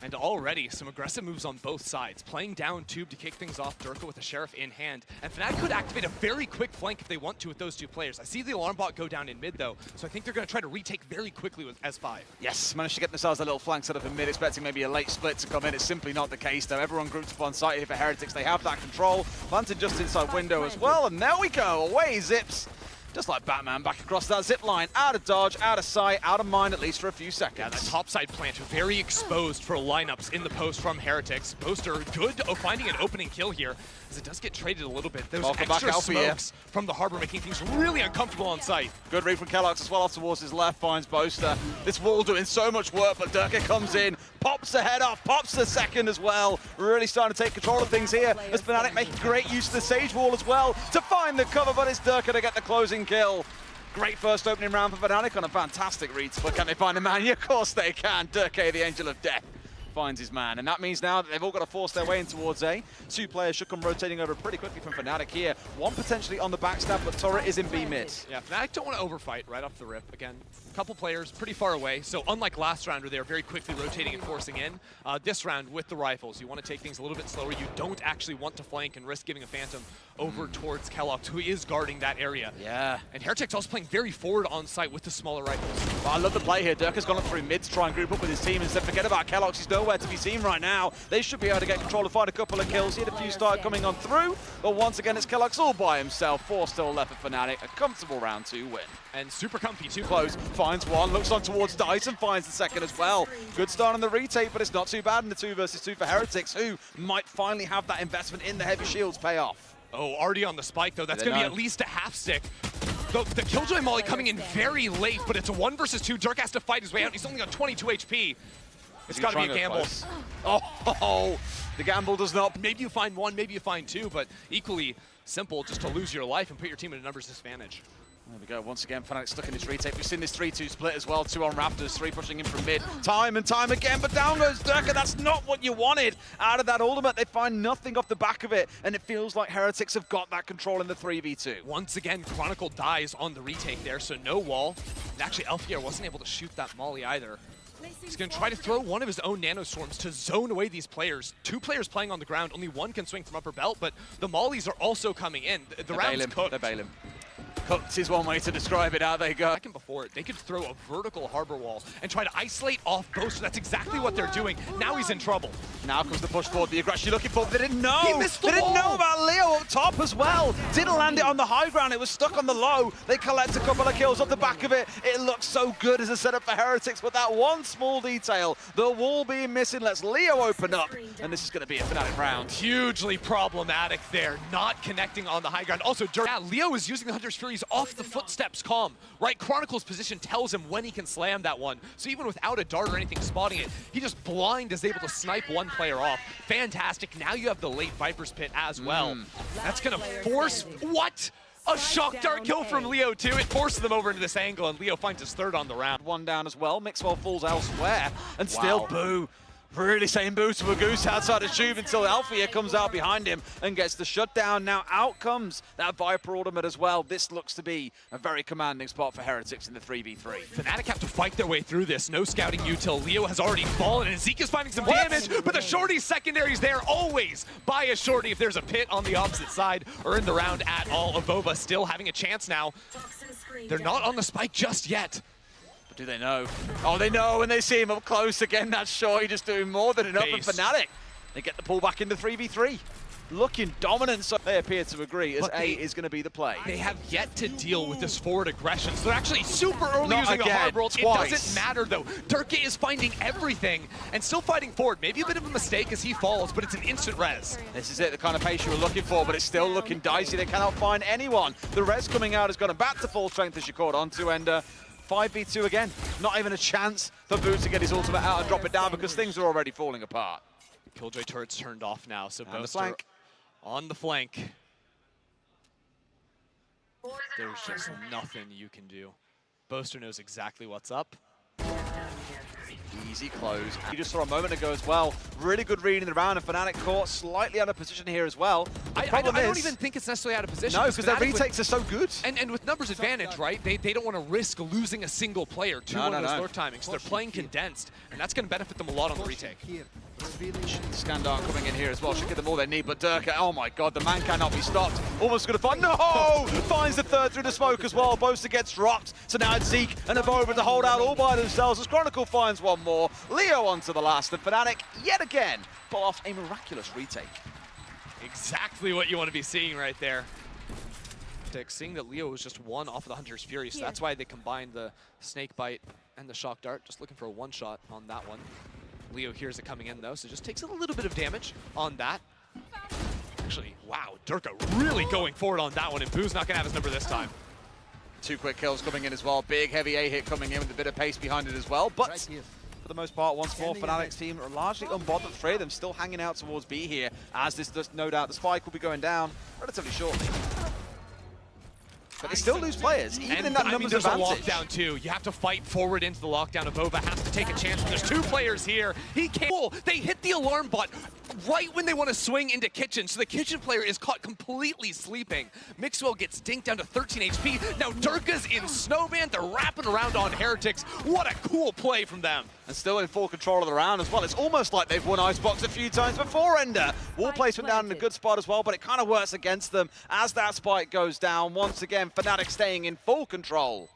And already some aggressive moves on both sides. Playing down Tube to kick things off, Derke with the Sheriff in hand. And FNATIC could activate a very quick flank if they want to with those two players. I see the alarm bot go down in mid though, so I think they're going to try to retake very quickly with S5. Yes, managed to get themselves a little flank set up in mid, expecting maybe a late split to come in. It's simply not the case though. Everyone groups up on site here for Heretics. They have that control. Planted just inside window as well, and there we go. Away zips. Just like Batman, back across that zip line, out of dodge, out of sight, out of mind, at least for a few seconds. Yeah, that topside plant very exposed for lineups in the post from Heretics. Boaster good finding an opening kill here, as it does get traded a little bit. Those extra smokes from the harbor making things really uncomfortable on site. Good read from keloqz as well off towards his left, finds Boaster. This wall doing so much work, but Derke comes in, pops the head off, pops the second as well. Really starting to take control of things here, as FNATIC making great use of the Sage Wall as well to find the cover, but it's Derke to get the closing kill. Great first opening round for FNATIC on a fantastic read. But can they find a man? Yeah, of course they can. Derke, the Angel of Death, finds his man. And that means now that they've all got to force their way in towards A. Two players should come rotating over pretty quickly from FNATIC here. One potentially on the backstab, but Turret is in B mid. Yeah, FNATIC don't want to overfight right off the rip. Again, a couple players pretty far away. So unlike last round where they were very quickly rotating and forcing in, this round with the rifles, you want to take things a little bit slower. You don't actually want to flank and risk giving a Phantom over towards keloqz, who is guarding that area. Yeah. And Heretics also playing very forward on site with the smaller rifles. Well, I love the play here. Derke's gone up through mid to try and group up with his team. Instead, forget about keloqz. He's nowhere to be seen right now. They should be able to get control and find a couple of kills. He had a few start coming on through, but once again, it's keloqz all by himself. 4 still left for FNATIC. A comfortable round 2 win. And super comfy too. Close, finds one, looks on towards Dice and finds the second as well. Good start on the retake, but it's not too bad in the 2 versus 2 for Heretics, who might finally have that investment in the heavy shields pay off. Oh, already on the spike though. That's going to be at least a half stick. The Killjoy Molly coming in very late, but it's a 1 versus 2. Derke has to fight his way out. He's only got 22 HP. It's got to be a gamble. Oh, the gamble does not. Maybe you find 1, maybe you find 2, but equally simple just to lose your life and put your team at a numbers disadvantage. There we go, once again, FNATIC stuck in this retake. We've seen this 3-2 split as well, 2 on Raptors, 3 pushing in from mid, time and time again, but down goes Derke. That's not what you wanted out of that ultimate. They find nothing off the back of it, and it feels like Heretics have got that control in the 3v2. Once again, Chronicle dies on the retake there, so no wall. And actually, Elfier wasn't able to shoot that molly either. He's going to try to throw one of his own nanostorms to zone away these players. 2 players playing on the ground, only 1 can swing from upper belt, but the mollies are also coming in. The round's cooked. They bail him. Cooked is one way to describe it. Out they go. Second before it, they could throw a vertical harbor wall and try to isolate off Boaster. That's exactly what they're doing. Now he's in trouble. Now comes the push forward, the aggression you're looking for, but they didn't know. He missed the They wall. didn't know about Leo up top as well. Didn't land it on the high ground. It was stuck on the low. They collect a couple of kills off the back of it. It looks so good as a setup for Heretics, but that one small detail, the wall being missing, lets Leo open up, and this is going to be a FNATIC round. Hugely problematic there, not connecting on the high ground. Also, Leo is using the Hunter's Furies off the footsteps calm, right? Chronicle's position tells him when he can slam that one. So even without a dart or anything spotting it, he just blind is able to snipe one player off. Fantastic. Now you have the late Viper's Pit as well. That's going to force... What? A shock dart kill from Leo too. It forces them over into this angle, and Leo finds his 3rd on the round. 1 down as well. Mixwell falls elsewhere, and still boo. Really saying boo to a goose outside the tube until Alfia comes out behind him and gets the shutdown. Now out comes that Viper ultimate as well. This looks to be a very commanding spot for Heretics in the 3v3. FNATIC have to fight their way through this. No scouting util. Leo has already fallen, and Zeek is finding some damage, but the shorty secondary's there always. Buy a shorty if there's a pit on the opposite side or in the round at all. AvovA still having a chance now. They're not on the spike just yet. But do they know? Oh, they know when they see him up close again. That's Shorty just doing more than enough for FNATIC. They get the pull back into 3v3. Looking dominant, so they appear to agree as A is going to be the play. They have yet to deal with this forward aggression, so they're actually super early using the harbor. It doesn't matter though. Derke is finding everything and still fighting forward. Maybe a bit of a mistake as he falls, but it's an instant res. This is it, the kind of pace you were looking for, but it's still looking dicey. They cannot find anyone. The res coming out has got him back to full strength as you caught onto, and 5v2 again. Not even a chance for Boots to get his ultimate out and drop it down because things are already falling apart. Killjoy turret's turned off now, so And Boaster on the flank. There's just nothing you can do. Boaster knows exactly what's up. Easy close. You just saw a moment ago as well. Really good read in the round, and FNATIC caught slightly out of position here as well. I don't even think it's necessarily out of position. No, because their retakes are so good. And with numbers advantage, right? They don't want to risk losing a single player to one of those lurk timings. So they're playing condensed, and that's going to benefit them a lot on the retake. Skandar coming in here as well. Should give them all they need, but Derke, oh my god, the man cannot be stopped. Almost going to find, no! Finds the third through the smoke as well. Boaster gets dropped, so now it's Zeek and AvovA to hold out all by themselves as Chronicle finds one more. Leo onto the last, and FNATIC yet again pull off a miraculous retake. Exactly what you want to be seeing right there. Seeing that Leo was just one off of the Hunter's Fury, so that's why they combined the Snake Bite and the Shock Dart. Just looking for a one-shot on that one. Leo hears it coming in though, so just takes a little bit of damage on that. Actually, wow, Derke really going forward on that one, and Boo's not gonna have his number this time. 2 quick kills coming in as well. Big heavy A hit coming in with a bit of pace behind it as well. But for the most part, once more, FNATIC's team are largely unbothered. 3 of them still hanging out towards B here, as this does no doubt the spike will be going down relatively shortly. But they still lose players, even in that numbers advantage. There's a lockdown too. You have to fight forward into the lockdown. AvovA has to take a chance. There's 2 players here. He can't. They hit the alarm bot right when they want to swing into Kitchen, so the Kitchen player is caught completely sleeping. Mixwell gets dinked down to 13 HP. Now Derke's in Snowman. They're wrapping around on Heretics. What a cool play from them. And still in full control of the round as well. It's almost like they've won Icebox a few times before, Ender. Wall placement down in a good spot as well, but it kind of works against them as that spike goes down. Once again, FNATIC staying in full control.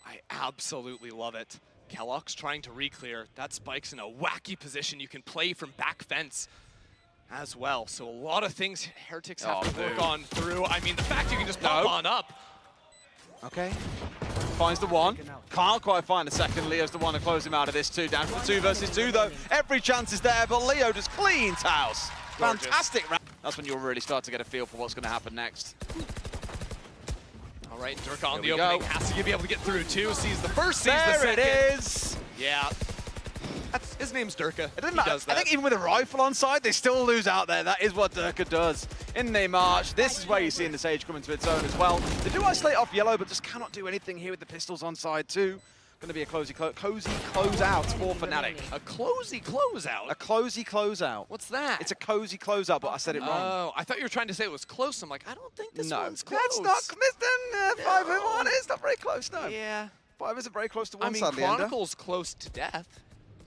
I absolutely love it. keloqz trying to re-clear. That spike's in a wacky position. You can play from back fence as well. So a lot of things Heretics have to work on through. I mean, the fact you can just pop on up. Okay. Finds the one. Can't quite find the second. Leo's the one to close him out of this too. Down to the 2 versus 2 though. Every chance is there, but Leo just cleans house. Gorgeous. Fantastic round. That's when you'll really start to get a feel for what's going to happen next. All right, Derke on the opening. Has to be able to get through too. Sees the first, sees the second. There it is. Yeah. His name's Derke. It doesn't matter. I think even with a rifle on side, they still lose out there. That is what Derke does. In they march. This is where you're seeing the Sage come into its own as well. They do isolate off yellow, but just cannot do anything here with the pistols on side too. Going to be a cozy closeout for FNATIC. A cozy closeout? A cozy closeout. What's that? It's a cozy closeout, but I said it wrong. Oh, I thought you were trying to say it was close. I'm like, I don't think this one's close. That's not close. 5 and 1. It's not very close, no. Yeah. 5 isn't very close to 1, I mean, sadly, Chronicle's close to death.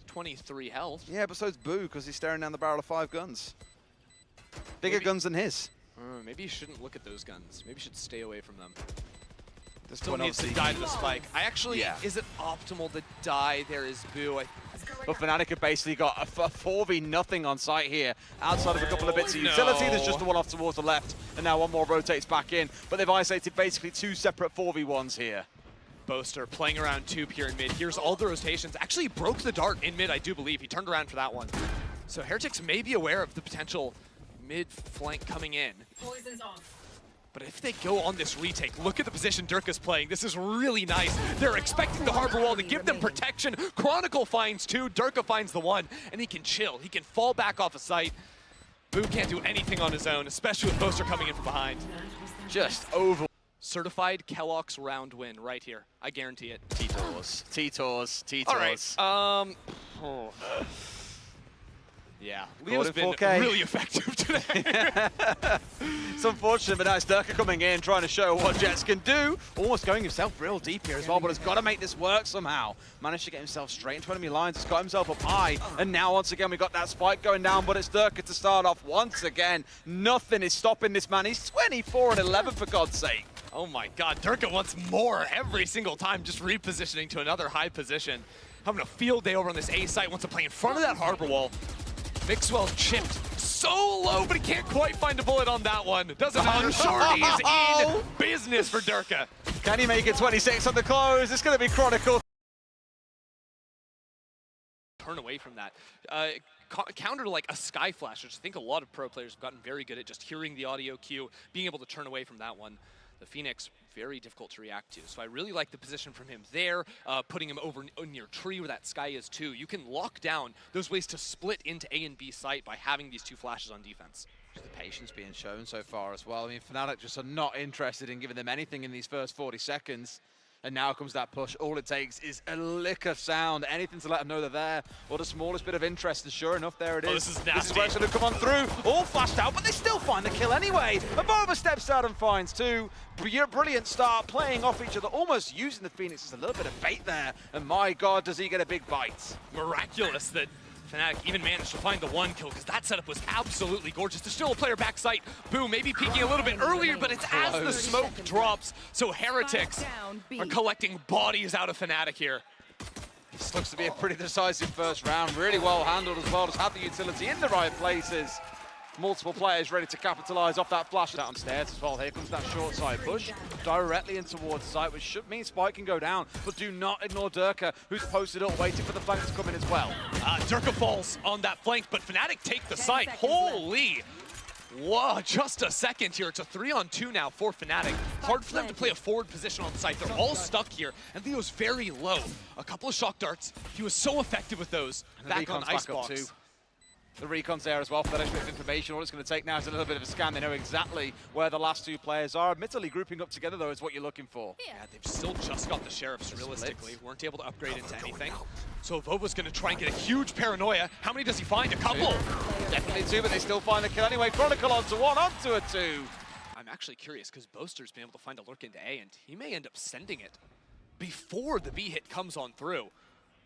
23 health. Yeah, but so's Boo, because he's staring down the barrel of 5 guns. Bigger guns than his. Maybe you shouldn't look at those guns. Maybe you should stay away from them. This Still needs to die to the spike. I actually, is it optimal to die? There is Boo. But FNATIC have basically got a 4v nothing on site here. Outside of a couple of bits of utility, there's just the one off towards the left, and now one more rotates back in. But they've isolated basically 2 separate 4v1s here. Boaster playing around tube here in mid. Here's all the rotations. Actually broke the dart in mid, I do believe. He turned around for that one. So Heretics may be aware of the potential mid flank coming in. Poison's off. But if they go on this retake, look at the position Derke's playing. This is really nice. They're expecting the harbor wall to give them protection. Chronicle finds 2, Derke finds the 1, and he can chill. He can fall back off of sight. Boo can't do anything on his own, especially with Boaster coming in from behind. Just over. Certified keloqz round win right here. I guarantee it. T-Tours. T-Tours. T-Tours. All right. Yeah, Leo's been really effective today. It's unfortunate, but now it's Derke coming in, trying to show what Jets can do. Almost going himself real deep here as well, but has got to make this work somehow. Managed to get himself straight into enemy lines. Has got himself up high, and now once again we got that spike going down, but it's Derke to start off once again. Nothing is stopping this man. He's 24 and 11 for God's sake. Oh my God, Derke wants more every single time, just repositioning to another high position. Having a field day over on this A site, wants to play in front of that harbor wall. Mixwell chipped so low, but he can't quite find a bullet on that one. Doesn't matter. Shorty's in business for Derke. Can he make it 26 on the close? It's going to be Chronicle. Turn away from that. Counter to like a sky flash, which I think a lot of pro players have gotten very good at just hearing the audio cue, being able to turn away from that one. The Phoenix, very difficult to react to. So I really like the position from him there, putting him over near tree where that sky is too. You can lock down those ways to split into A and B site by having these 2 flashes on defense. The patience being shown so far as well. I mean, FNATIC just are not interested in giving them anything in these first 40 seconds. And now comes that push. All it takes is a lick of sound, anything to let them know they're there, or the smallest bit of interest, and sure enough, there it is. Oh, this is nasty. This is where it's going to come on through. All flashed out, but they still find the kill anyway. AvovA steps out and finds two. Brilliant start, playing off each other, almost using the Phoenix as a little bit of bait there. And my God, does he get a big bite. Miraculous that FNATIC even managed to find the one kill, because that setup was absolutely gorgeous. There's still a player backside. Boom, maybe peeking a little bit earlier, but it's as the smoke drops. So Heretics are collecting bodies out of FNATIC here. This looks to be a pretty decisive first round. Really well handled as well. Just had the utility in the right places. Multiple players ready to capitalize off that flash downstairs as well. Here comes that short side push directly in towards site, which should mean Spike can go down. But do not ignore Derke, who's posted up, waiting for the flank to come in as well. Derke falls on that flank, but FNATIC take the site. Holy! Whoa, just a second here. It's a 3-on-2 now for FNATIC. Hard for them to play a forward position on site. They're all stuck here, and Leo's very low. A couple of shock darts. He was so effective with those back on Icebox. The recon's there as well for that extra bit of information. All it's going to take now is a little bit of a scan. They know exactly where the last two players are. Admittedly, grouping up together, though, is what you're looking for. Yeah, they've still just got the Sheriffs, realistically. Weren't able to upgrade into anything. So AvovA's going to try and get a huge paranoia. How many does he find? A couple. Definitely two, but they still find the kill anyway. Chronicle onto one, onto a two. I'm actually curious, because Boaster's been able to find a lurk into A, and he may end up sending it before the B hit comes on through.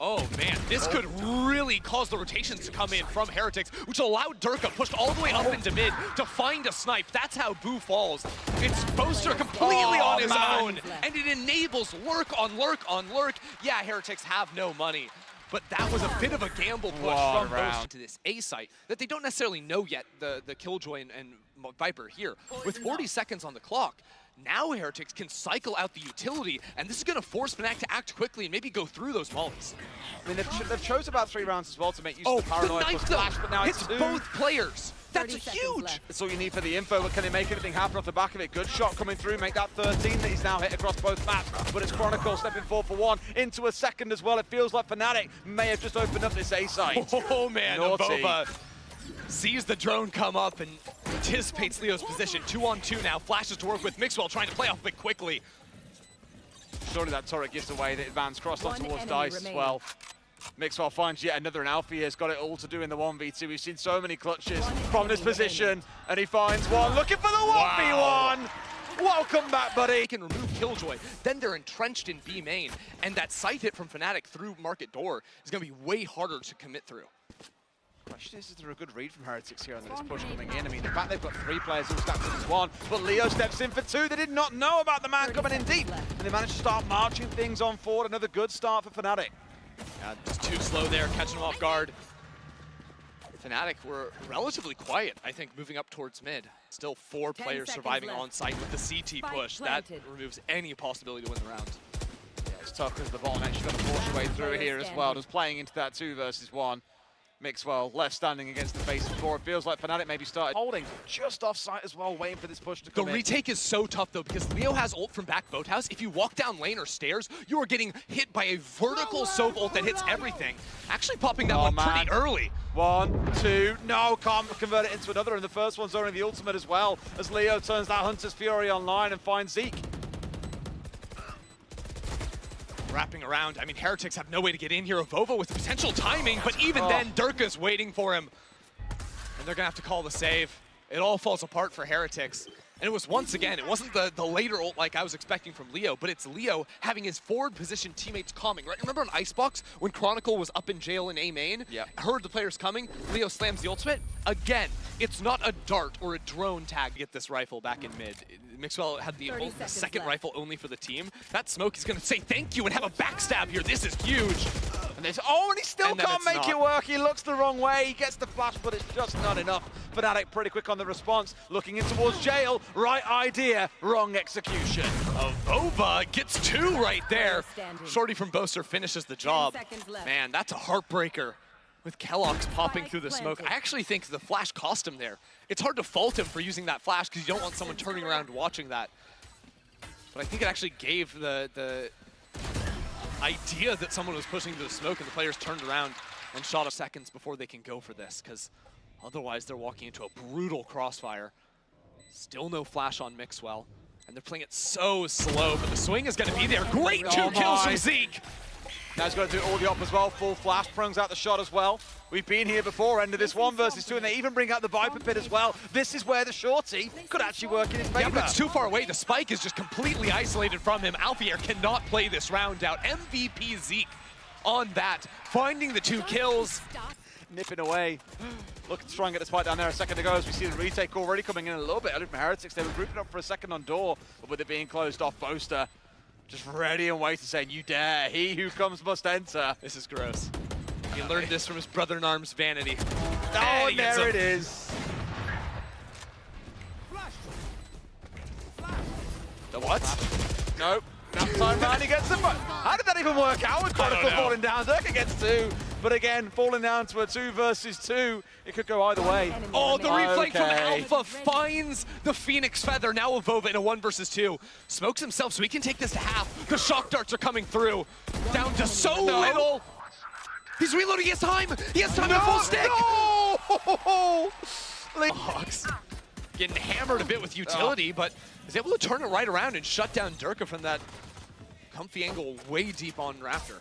Oh man, this could really cause the rotations to come in from Heretics, which allowed Derke pushed all the way up into mid to find a snipe. That's how Boo falls. It's Boaster completely on his own, and it enables lurk on lurk on lurk. Yeah, Heretics have no money, but that was a bit of a gamble push from Boaster to this A site that they don't necessarily know yet, the Killjoy and Viper here. With 40 seconds on the clock, now Heretics can cycle out the utility, and this is going to force FNATIC to act quickly and maybe go through those mollies. I mean, they've chose about 3 rounds as well to make use of the paranoia plus flash, but now it's both players. That's huge. That's all you need for the info, but can they make anything happen off the back of it? Good shot coming through, make that 13 that he's now hit across both maps, but it's Chronicle stepping forward for one, into a second as well. It feels like FNATIC may have just opened up this A site. Oh man, AvovA sees the drone come up and anticipates Leo's position. 2-on-2 now, flashes to work with Mixwell, trying to play off a bit quickly. Surely that turret gives away the advance crossed on towards Dice as well. Mixwell finds yet another, and Alfie has got it all to do in the 1v2. We've seen so many clutches from this position, and he finds one, looking for the 1v1! Welcome back, buddy! They can remove Killjoy, then they're entrenched in B main, and that sight hit from FNATIC through Market Door is going to be way harder to commit through. Question is there a good read from Heretics here on this push coming in? I mean, in fact, they've got 3 players who stacked in as one, but Leo steps in for 2. They did not know about the man coming in deep, and they managed to start marching things on forward. Another good start for FNATIC. Just too slow there, catching them off guard. FNATIC were relatively quiet, I think, moving up towards mid. Still 4 players surviving on site with the CT push. That removes any possibility to win the round. Yeah, it's tough because the bottleneck's going to force your way through here as well. Just playing into that 2 versus 1. Mixwell left standing against the face of 4. It feels like FNATIC maybe started holding just off site as well, waiting for this push to come in. The retake is so tough though, because Leo has ult from back boathouse. If you walk down lane or stairs, you are getting hit by a vertical Sov ult that hits everything. Actually popping that one pretty early. 1, 2, no, can't convert it into another, and the first one's only the ultimate as well, as Leo turns that Hunter's Fury online and finds Zeek. Wrapping around, I mean, Heretics have no way to get in here. AvovA with the potential timing, but even then, Derke's waiting for him. And they're gonna have to call the save. It all falls apart for Heretics. And it was once again, it wasn't the later ult like I was expecting from Leo, but it's Leo having his forward position teammates calming, right? Remember on Icebox, when Chronicle was up in jail in A main? Yeah. Heard the players coming, Leo slams the ultimate. Again, it's not a dart or a drone tag to get this rifle back in mid. Mixwell had the second rifle only for the team. That smoke is gonna say thank you and have a backstab here. This is huge. And he still can't make it work. He looks the wrong way. He gets the flash, but it's just not enough. FNATIC pretty quick on the response. Looking in towards jail. Right idea, wrong execution. AvovA gets 2 right there. Shorty from Boaster finishes the job. Man, that's a heartbreaker. With keloqz popping through the smoke. I actually think the flash cost him there. It's hard to fault him for using that flash because you don't want someone turning around watching that. But I think it actually gave the idea that someone was pushing through the smoke and the players turned around and shot a seconds before they can go for this, because otherwise they're walking into a brutal crossfire. Still no flash on Mixwell, And they're playing it so slow, but the swing is going to be there. Great two kills from Zeek. Now he's got to do all the up as well. Full flash, brings out the shot as well. We've been here before, end of this 1 versus 2, and they even bring out the Viper Pit as well. This is where the shorty could actually work in his favor. Yeah, but it's too far away. The spike is just completely isolated from him. Alfier cannot play this round out. MVP Zeek on that, finding the 2 kills. Nipping away. Looking to try and get the spike down there a second ago as we see the retake already coming in a little bit. I from Heretics, they were grouping up for a second on door, but with it being closed off, Boaster just ready and waiting, saying, you dare, he who comes must enter. This is gross. He learned this from his brother-in-arm's vanity. Oh, and there it is. The what? Nope. That time round he gets him. How did that even work out with Chronicle falling down? Derke gets 2, but again, falling down to a 2 versus 2. It could go either way. Oh, the reflake from Alpha finds the Phoenix Feather. Now AvovA in a 1 versus 2. Smokes himself so he can take this to half. The shock darts are coming through. Down to so little. He's reloading, he has time. He has time at full stick. No! Hawks getting hammered a bit with utility, but is able to turn it right around and shut down Derke from that comfy angle way deep on Raptor.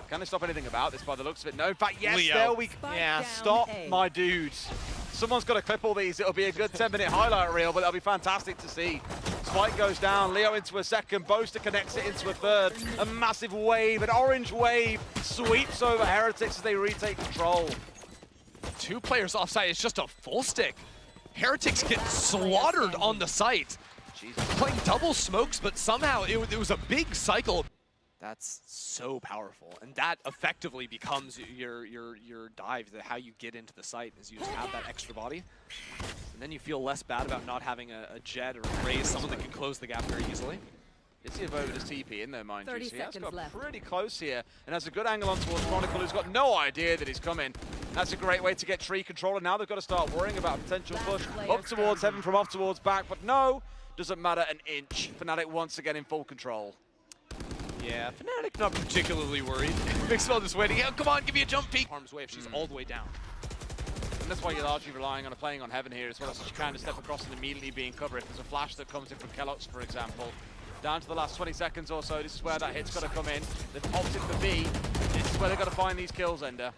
Can they stop anything about this by the looks of it? No, in fact, yes, Leo. there we go. Yeah, stop, my dudes. Someone's got to clip all these. It'll be a good 10-minute highlight reel, but that'll be fantastic to see. Spike goes down, Leo into a second, Boaster connects it into a third. A massive wave, an orange wave, sweeps over Heretics as they retake control. 2 players offside, it's just a full stick. Heretics get slaughtered on the site. Jesus. Playing double smokes, but somehow it was a big cycle. That's so powerful, and that effectively becomes your dive, how you get into the site, is you just have that extra body. And then you feel less bad about not having a jet or a raise, someone that can close the gap very easily. It's the AvovA to TP in there, mind you. So he has got left. pretty close here, and has a good angle on towards Chronicle, who's got no idea that he's coming. That's a great way to get tree control, and now they've got to start worrying about a potential push up towards heaven from off towards back, but no, doesn't matter an inch. FNATIC once again in full control. Yeah, FNATIC not particularly worried. Mixwell just waiting. Yeah, come on, give me a jump peek. Harm's way if she's all the way down. And that's why you're largely relying on playing on heaven here as well, as you kind of step across and immediately being covered. If there's a flash that comes in from keloqz, for example, down to the last 20 seconds or so, this is where that hit's got to come in. They've opted for B. This is where they've got to find these kills, Ender.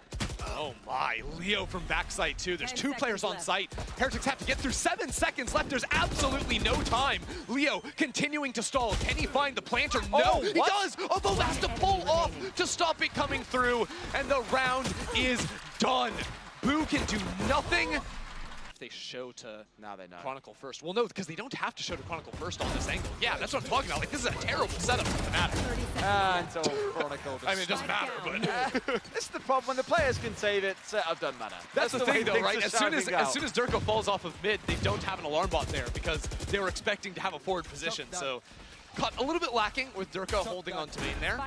Oh my, Leo from backside too. There's 2 players on site. Heretics have to get through 7 seconds left. There's absolutely no time. Leo continuing to stall. Can he find the planter? No, he does. AvovA has to pull off to stop it coming through, and the round is done. Boo can do nothing. If they show to Chronicle first. Well, no, because they don't have to show to Chronicle first on this angle. Yeah, that's what I'm talking about. Like, this is a terrible setup for FNATIC. Until Chronicle just... I mean, it doesn't matter, but... This is the problem. When the players can save it, it doesn't matter. That's the thing, though, right? As soon as Derke falls off of mid, they don't have an alarm bot there because they were expecting to have a forward position. So, caught a little bit lacking with Derke holding on to main there.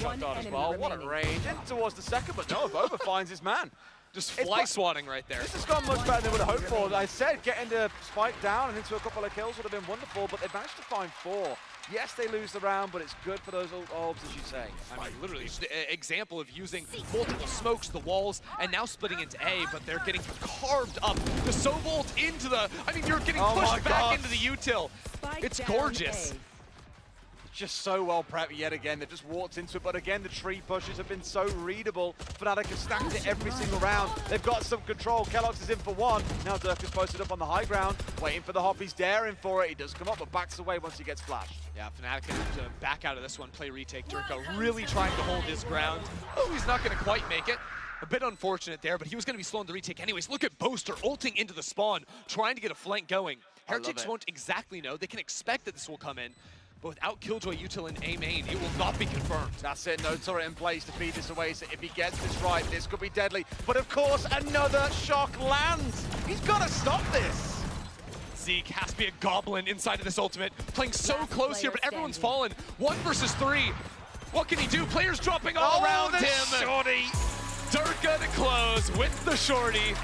Shot dart as well. What a range. In towards the second, but no, AvovA finds his man. Just fly swatting right there. This has gone much better than we would have hoped for. I said getting the spike down and into a couple of kills would have been wonderful, but they've managed to find 4. Yes, they lose the round, but it's good for those orbs, as you say. I mean, literally, just an example of using multiple smokes, the walls, and now splitting into A, but they're getting carved up. The Sovolt into the... I mean, you're getting pushed back into the util. It's gorgeous. Just so well prepped yet again. They've just walked into it, but again, the tree pushes have been so readable. FNATIC have stacked it every single round. They've got some control. keloqz is in for 1. Now Derke is posted up on the high ground, waiting for the hop. He's daring for it. He does come up, but backs away once he gets flashed. Yeah, FNATIC have to back out of this one, play retake. Derke really trying to hold his ground. Oh, he's not going to quite make it. A bit unfortunate there, but he was going to be slow on the retake anyways. Look at Boaster ulting into the spawn, trying to get a flank going. Heretics won't exactly know. They can expect that this will come in. But without Killjoy util in A main, it will not be confirmed. That's it, no turret in place to feed this away, so if he gets this right, this could be deadly. But of course, another shock lands. He's got to stop this. Zeek has to be a goblin inside of this ultimate. Playing so close here, but everyone's fallen. 1 versus 3. What can he do? Players dropping all around him. Shorty. Derke to close with the shorty.